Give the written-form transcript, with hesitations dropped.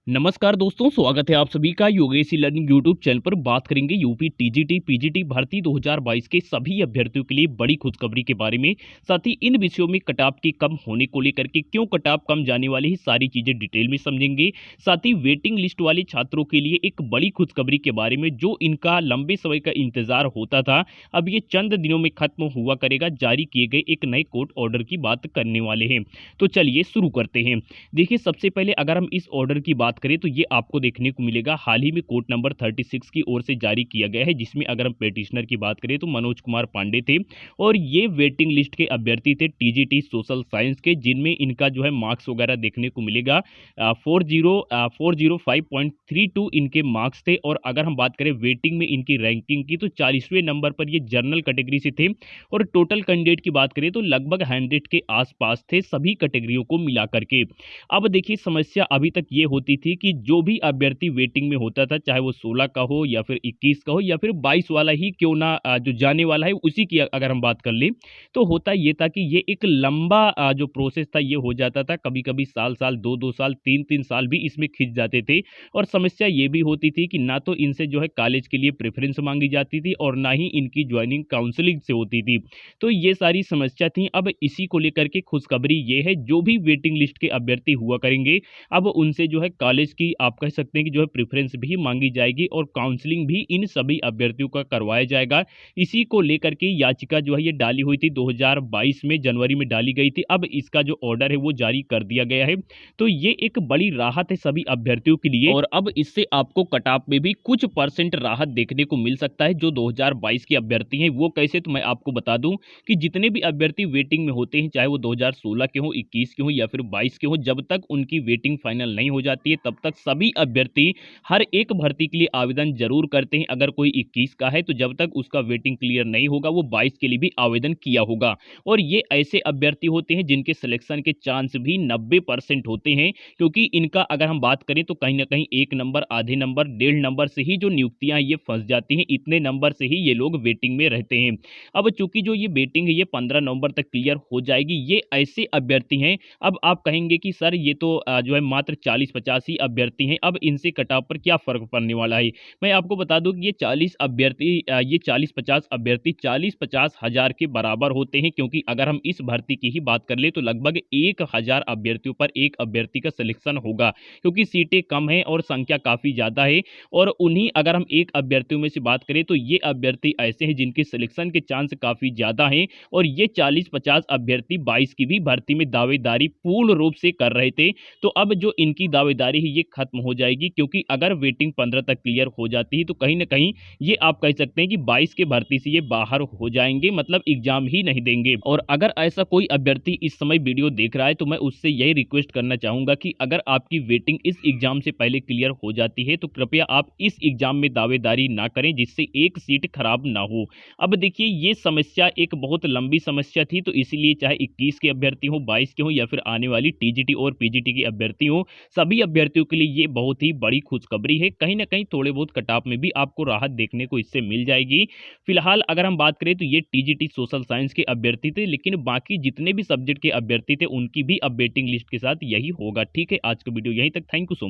नमस्कार दोस्तों, स्वागत है आप सभी का योगेश लर्निंग यूट्यूब चैनल पर। बात करेंगे यूपी टीजीटी पीजीटी भर्ती 2022 के सभी अभ्यर्थियों के लिए बड़ी खुशखबरी के बारे में। साथ ही इन विषयों में कट ऑफ के कम होने को लेकर के क्यों कट ऑफ कम जाने वाली है, सारी चीजें डिटेल में समझेंगे। साथ ही वेटिंग लिस्ट वाले छात्रों के लिए एक बड़ी खुशखबरी के बारे में, जो इनका लंबे समय का इंतजार होता था, अब ये चंद दिनों में खत्म हुआ करेगा। जारी किए गए एक नए कोर्ट ऑर्डर की बात करने वाले हैं। तो चलिए शुरू करते हैं। देखिए, सबसे पहले अगर हम इस ऑर्डर की बात करें तो ये आपको देखने को मिलेगा हाल ही में कोर्ट नंबर 36 की ओर से जारी किया गया है, जिसमें अगर हम पेटिशनर की बात करें तो मनोज कुमार पांडे थे और ये वेटिंग लिस्ट के अभ्यर्थी थे टीजीटी सोशल साइंस के, जिनमें इनका जो है मार्क्स वगैरह देखने को मिलेगा 405.32 इनके मार्क्स थे। और अगर हम बात करें वेटिंग में इनकी रैंकिंग की तो 40वें नंबर पर ये जनरल कैटेगरी से थे। और टोटल कैंडिडेट की बात करें तो लगभग 100 के आसपास थे सभी कैटेगरियों को मिला करके। अब देखिए, समस्या अभी तक ये होती थी कि जो भी अभ्यर्थी वेटिंग में होता था, चाहे वो 16 का हो या फिर 21 का हो या फिर 22 वाला ही क्यों ना जो जाने वाला है उसी की अगर हम बात कर लें, तो होता ये था कि ये एक लंबा जो प्रोसेस था ये हो जाता था। कभी कभी साल साल, 2-2 साल, 3-3 साल भी इसमें खिंच जाते थे। और समस्या ये भी होती थी कि ना तो इनसे जो है कॉलेज के लिए प्रेफरेंस मांगी जाती थी और ना ही इनकी ज्वाइनिंग काउंसलिंग से होती थी। तो ये सारी समस्या थी। अब इसी को लेकर के खुशखबरी ये है, जो भी वेटिंग लिस्ट के अभ्यर्थी हुआ करेंगे, अब उनसे जो है कॉलेज की आप कह सकते हैं कि जो है प्रेफरेंस भी मांगी जाएगी और काउंसलिंग भी इन सभी अभ्यर्थियों का करवाया जाएगा। इसी को लेकर के याचिका जो है ये डाली हुई थी 2022 में, जनवरी में डाली गई थी। अब इसका जो ऑर्डर है वो जारी कर दिया गया है। तो ये एक बड़ी राहत है सभी अभ्यर्थियों के लिए। और अब इससे आपको कट ऑफ में भी कुछ परसेंट राहत देखने को मिल सकता है। जो 2022 के अभ्यर्थी हैं वो कैसे, तो मैं आपको बता दूं कि जितने भी अभ्यर्थी वेटिंग में होते हैं, चाहे वो 2016 के हो, 21 के हो या फिर 22 के हो, जब तक उनकी वेटिंग फाइनल नहीं हो जाती है तब तक सभी अभ्यर्थी हर एक भर्ती के लिए आवेदन जरूर करते हैं। अगर कोई 21 का है तो जब तक उसका वेटिंग क्लियर नहीं होगा वो 22 के लिए भी आवेदन किया होगा। और ये ऐसे अभ्यर्थी होते हैं जिनके सिलेक्शन के चांस भी 90% होते हैं, क्योंकि इनका अगर हम बात करें तो कहीं ना कहीं 1 नंबर, आधे नंबर, 1.5 नंबर से ही जो नियुक्तियां ये फंस जाती हैं। इतने नंबर से ही ये लोग वेटिंग में रहते हैं। अब चूंकि जो ये वेटिंग है ये 15 नवंबर तक क्लियर हो जाएगी। ये ऐसे अभ्यर्थी हैं, अब आप कहेंगे कि सर ये तो जो है मात्र 40-50 ही अभ्यर्थी हैं, अब इनसे कटऑफ पर क्या फर्क पड़ने वाला है। मैं आपको बता दूं कि ये 40-50 अभ्यर्थी 40-50 हजार के बराबर होते हैं, क्योंकि अगर हम इस भर्ती की ही बात कर ले तो लगभग 1000 अभ्यर्थियों पर एक अभ्यर्थी का सिलेक्शन होगा, क्योंकि सीटें कम हैं और संख्या काफी ज्यादा है। और उन्हीं अगर हम एक अभ्यर्थियों में से बात करें तो ये अभ्यर्थी ऐसे हैं जिनके सिलेक्शन के चांस काफी ज्यादा हैं। और ये 40-50 अभ्यर्थी 22 की भी भर्ती में दावेदारी पूर्ण रूप से कर रहे थे। तो अब जो इनकी दावेदारी है ये खत्म हो जाएगी, क्योंकि अगर वेटिंग 15 तक क्लियर हो जाती है तो कहीं ना कहीं ये आप कह सकते हैं कि 22 के भर्ती से ये बाहर हो जाएंगे, मतलब एग्जाम ही नहीं देंगे। और अगर ऐसा कोई अभ्यर्थी इस समय वीडियो देख रहा है तो मैं उससे यही रिक्वेस्ट करना चाहूंगा कि अगर आपकी वेटिंग इस एग्जाम से पहले क्लियर हो जाती है तो कृपया आप इस एग्जाम में दावेदारी ना करें, जिससे एक सीट खराब ना हो। अब देखिए, ये समस्या एक बहुत लंबी समस्या थी, तो इसीलिए चाहे 21 के अभ्यर्थी हो, 22 के हो या फिर आने वाली टीजीटी और पीजीटी के अभ्यर्थी हो, सभी अभ्यर्थियों के लिए ये बहुत ही बड़ी खुशखबरी है। कहीं ना कहीं थोड़े बहुत कट ऑफ में भी आपको राहत देखने को इससे मिल जाएगी। फिलहाल अगर हम बात करें तो ये टीजीटी सोशल साइंस के अभ्यर्थी थे, लेकिन बाकी जितने भी सब्जेक्ट के अभ्यर्थी थे उनकी भी अब वेटिंग लिस्ट के साथ यही होगा। ठीक है, आज का वीडियो यहीं तक। Thank you so much.